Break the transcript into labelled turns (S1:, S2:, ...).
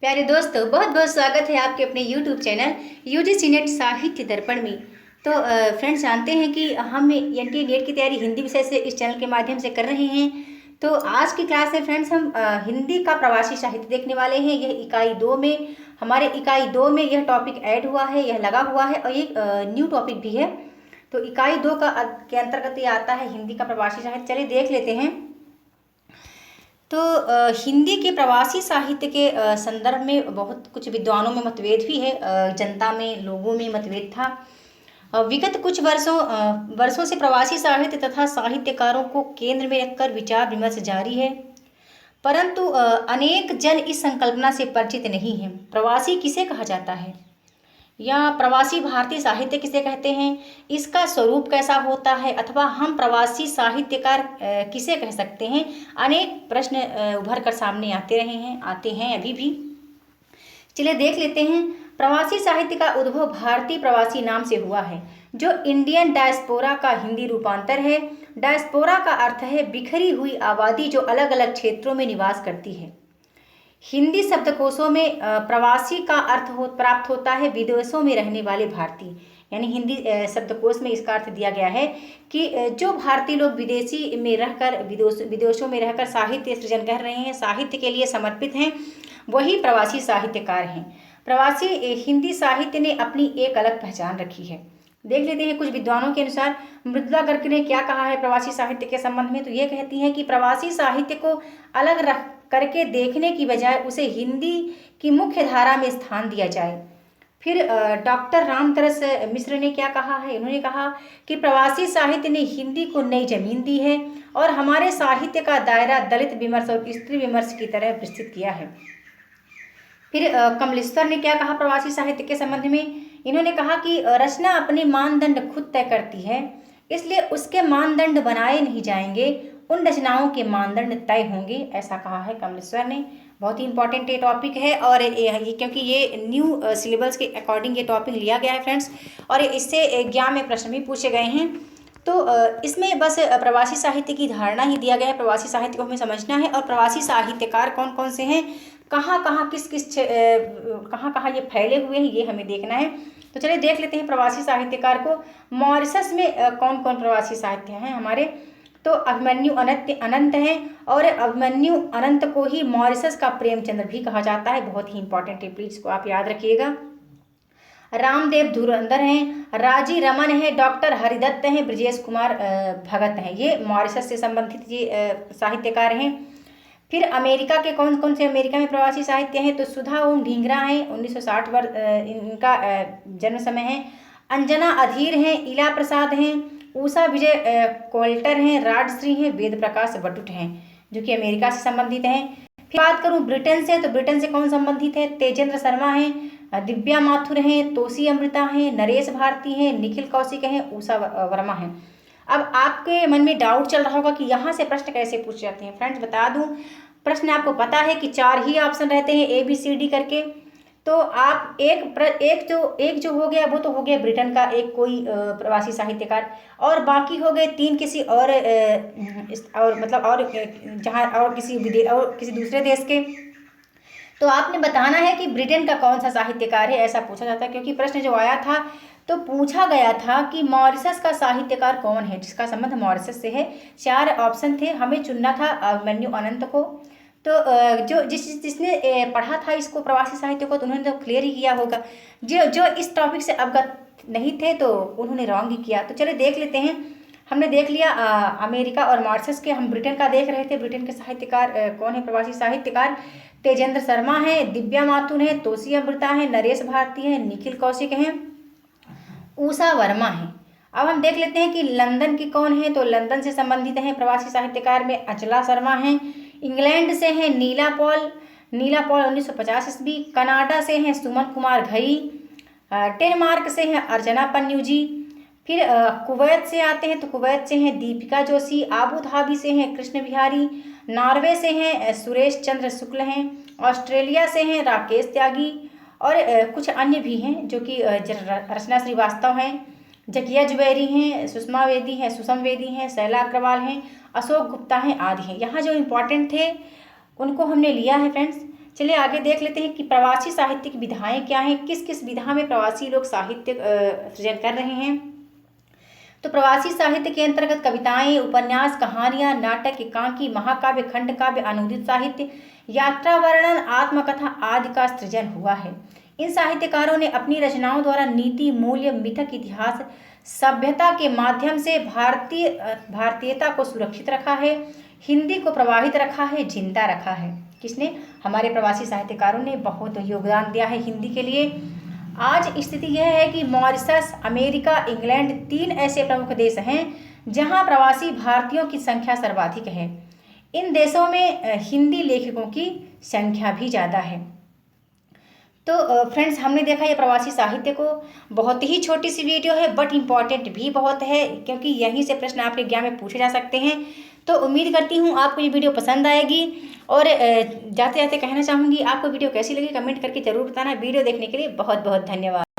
S1: प्यारे दोस्तों, बहुत बहुत स्वागत है आपके अपने YouTube चैनल यूजीसी नेट साहित्य दर्पण में। तो फ्रेंड्स, जानते हैं कि हम एनटीए नेट की तैयारी हिंदी विषय से इस चैनल के माध्यम से कर रहे हैं। तो आज की क्लास में फ्रेंड्स हम हिंदी का प्रवासी साहित्य देखने वाले हैं। यह इकाई 2 में, हमारे इकाई 2 में यह टॉपिक ऐड हुआ है, यह लगा हुआ है और एक न्यू टॉपिक भी है। तो इकाई 2 के अंतर्गत ये आता है हिंदी का प्रवासी साहित्य। चलिए देख लेते हैं। तो हिंदी के प्रवासी साहित्य के संदर्भ में बहुत कुछ विद्वानों में मतभेद भी है, जनता में, लोगों में मतभेद था। विगत कुछ वर्षों से प्रवासी साहित्य तथा साहित्यकारों को केंद्र में रखकर विचार विमर्श जारी है, परंतु अनेक जन इस संकल्पना से परिचित नहीं हैं। प्रवासी किसे कहा जाता है या प्रवासी भारतीय साहित्य किसे कहते हैं, इसका स्वरूप कैसा होता है, अथवा हम प्रवासी साहित्यकार किसे कह सकते हैं। अनेक प्रश्न उभर कर सामने आते हैं अभी भी। चलिए देख लेते हैं। प्रवासी साहित्य का उद्भव भारतीय प्रवासी नाम से हुआ है, जो इंडियन डायस्पोरा का हिंदी रूपांतर है। डायस्पोरा का अर्थ है बिखरी हुई आबादी जो अलग अलग क्षेत्रों में निवास करती है। हिंदी शब्दकोशों में प्रवासी का अर्थ प्राप्त होता है विदेशों में रहने वाले भारतीय। यानी हिंदी शब्दकोश में इसका अर्थ दिया गया है कि जो भारतीय लोग विदेशी में रहकर विदेशों में रहकर साहित्य सृजन कर रहे हैं, साहित्य के लिए समर्पित हैं, वही प्रवासी साहित्यकार हैं। प्रवासी हिंदी साहित्य ने अपनी एक अलग पहचान रखी है। देख लेते हैं कुछ विद्वानों के अनुसार मृदुला गर्ग ने क्या कहा है प्रवासी साहित्य के संबंध में। तो ये कहती हैं कि प्रवासी साहित्य को अलग रख करके देखने की बजाय उसे हिंदी की मुख्य धारा में स्थान दिया जाए। फिर डॉक्टर रामतरस मिश्र ने क्या कहा है, उन्होंने कहा कि प्रवासी साहित्य ने हिंदी को नई जमीन दी है और हमारे साहित्य का दायरा दलित विमर्श और स्त्री विमर्श की तरह विस्तृत किया है। फिर कमलेश्वर ने क्या कहा प्रवासी साहित्य के संबंध में, इन्होंने कहा कि रचना अपने मानदंड खुद तय करती है, इसलिए उसके मानदंड बनाए नहीं जाएंगे, उन रचनाओं के मानदंड तय होंगे, ऐसा कहा है कमलेश्वर ने। बहुत ही इंपॉर्टेंट ये टॉपिक है और ये क्योंकि ये न्यू सिलेबस के अकॉर्डिंग ये टॉपिक लिया गया है फ्रेंड्स, और इससे एग्जाम में प्रश्न भी पूछे गए हैं। तो इसमें बस प्रवासी साहित्य की धारणा ही दिया गया है, प्रवासी साहित्य को हमें समझना है और प्रवासी साहित्यकार कौन कौन से हैं, कहाँ कहाँ कहाँ ये फैले हुए हैं, ये हमें देखना है। तो चलिए देख लेते हैं प्रवासी साहित्यकार को। मॉरिशस में कौन कौन प्रवासी साहित्य हैं हमारे। तो अभिमन्यु अनंत हैं और अभिमन्यु अनंत को ही मॉरिशस का प्रेमचंद्र भी कहा जाता है। बहुत ही इंपॉर्टेंट है, प्लीज को आप याद रखिएगा। रामदेव धुरंधर हैं, राजी रमन है, डॉक्टर हरिदत्त हैं, ब्रजेश कुमार भगत हैं। ये मॉरिशस से संबंधित ये साहित्यकार हैं। फिर अमेरिका के कौन कौन से अमेरिका में प्रवासी साहित्य हैं। तो सुधा ओम ढींगरा हैं, 1960 वर्ष इनका जन्म समय है। अंजना अधीर हैं, इला प्रसाद हैं, उषा विजय कोल्टर हैं, राजश्री हैं, वेद प्रकाश वटुट हैं, जो कि अमेरिका से संबंधित हैं। फिर बात करूं ब्रिटेन से, तो ब्रिटेन से कौन संबंधित है। तेजेंद्र शर्मा हैं, दिव्या माथुर हैं, तोसी अमृता हैं, नरेश भारती हैं, निखिल कौशिक हैं, उषा वर्मा हैं। अब आपके मन में डाउट चल रहा होगा कि यहाँ से प्रश्न कैसे पूछ जाते हैं। फ्रेंड्स बता दूं, प्रश्न आपको पता है कि 4 ही ऑप्शन रहते हैं ABCD करके। तो आप एक जो हो गया वो तो हो गया ब्रिटेन का एक कोई प्रवासी साहित्यकार, और बाकी हो गए 3 किसी और मतलब और जहाँ और किसी दूसरे देश के। तो आपने बताना है कि ब्रिटेन का कौन सा साहित्यकार है, ऐसा पूछा जाता है। क्योंकि प्रश्न जो आया था तो पूछा गया था कि मॉरिशस का साहित्यकार कौन है जिसका संबंध मॉरिशस से है। 4 ऑप्शन थे, हमें चुनना था अभिमन्यु अनंत को। तो जो जिसने पढ़ा था इसको प्रवासी साहित्य को, तो उन्होंने तो क्लियर ही किया होगा। जो इस टॉपिक से अवगत नहीं थे तो उन्होंने रॉन्ग ही किया। तो चलिए देख लेते हैं। हमने देख लिया अमेरिका और मॉरिशस के, हम ब्रिटेन का देख रहे थे। ब्रिटेन के साहित्यकार कौन है प्रवासी साहित्यकार। तेजेंद्र शर्मा हैं, दिव्या माथुर हैं, तोसी अमृता हैं, नरेश भारती हैं, निखिल कौशिक हैं, उषा वर्मा हैं। अब हम देख लेते हैं कि लंदन की कौन है। तो लंदन से संबंधित हैं प्रवासी साहित्यकार में अचला शर्मा हैं। इंग्लैंड से हैं नीला पॉल 1950 ईस्वी। कनाडा से हैं सुमन कुमार घई। डेनमार्क से हैं अर्चना पन्यूजी। फिर कुवैत से आते हैं, तो कुवैत से हैं दीपिका जोशी। आबू धाबी से हैं कृष्ण बिहारी। नॉर्वे से हैं सुरेश चंद्र शुक्ल हैं। ऑस्ट्रेलिया से हैं राकेश त्यागी, और कुछ अन्य भी हैं जो कि रचना श्रीवास्तव हैं, जकिया जुबैरी हैं, सुषमा वेदी हैं, सुषम वेदी हैं, शैला अग्रवाल हैं, अशोक गुप्ता हैं, आदि हैं। यहाँ जो इम्पोर्टेंट थे उनको हमने लिया है फ्रेंड्स। चलिए आगे देख लेते हैं कि प्रवासी साहित्य की विधाएं क्या हैं, किस किस विधा में प्रवासी लोग साहित्य सृजन कर रहे हैं। तो प्रवासी साहित्य के अंतर्गत कविताएं, उपन्यास, कहानियां, नाटक, एकांकी, महाकाव्य, खंडकाव्य, अनुदित साहित्य, यात्रा वर्णन, आत्मकथा आदि का सृजन हुआ है। इन साहित्यकारों ने अपनी रचनाओं द्वारा नीति, मूल्य, मिथक, इतिहास, सभ्यता के माध्यम से भारतीयता को सुरक्षित रखा है, हिंदी को प्रवाहित रखा है, जिंदा रखा है। किसने? हमारे प्रवासी साहित्यकारों ने बहुत योगदान दिया है हिंदी के लिए। आज स्थिति यह है कि मॉरिशस, अमेरिका, इंग्लैंड 3 ऐसे प्रमुख देश हैं जहां प्रवासी भारतीयों की संख्या सर्वाधिक है। इन देशों में हिंदी लेखकों की संख्या भी ज़्यादा है। तो फ्रेंड्स, हमने देखा ये प्रवासी साहित्य को, बहुत ही छोटी सी वीडियो है बट इम्पॉर्टेंट भी बहुत है, क्योंकि यहीं से प्रश्न आपके एग्जाम में पूछे जा सकते हैं। तो उम्मीद करती हूँ आपको ये वीडियो पसंद आएगी। और जाते जाते कहना चाहूँगी, आपको वीडियो कैसी लगी कमेंट करके ज़रूर बताना। वीडियो देखने के लिए बहुत बहुत धन्यवाद।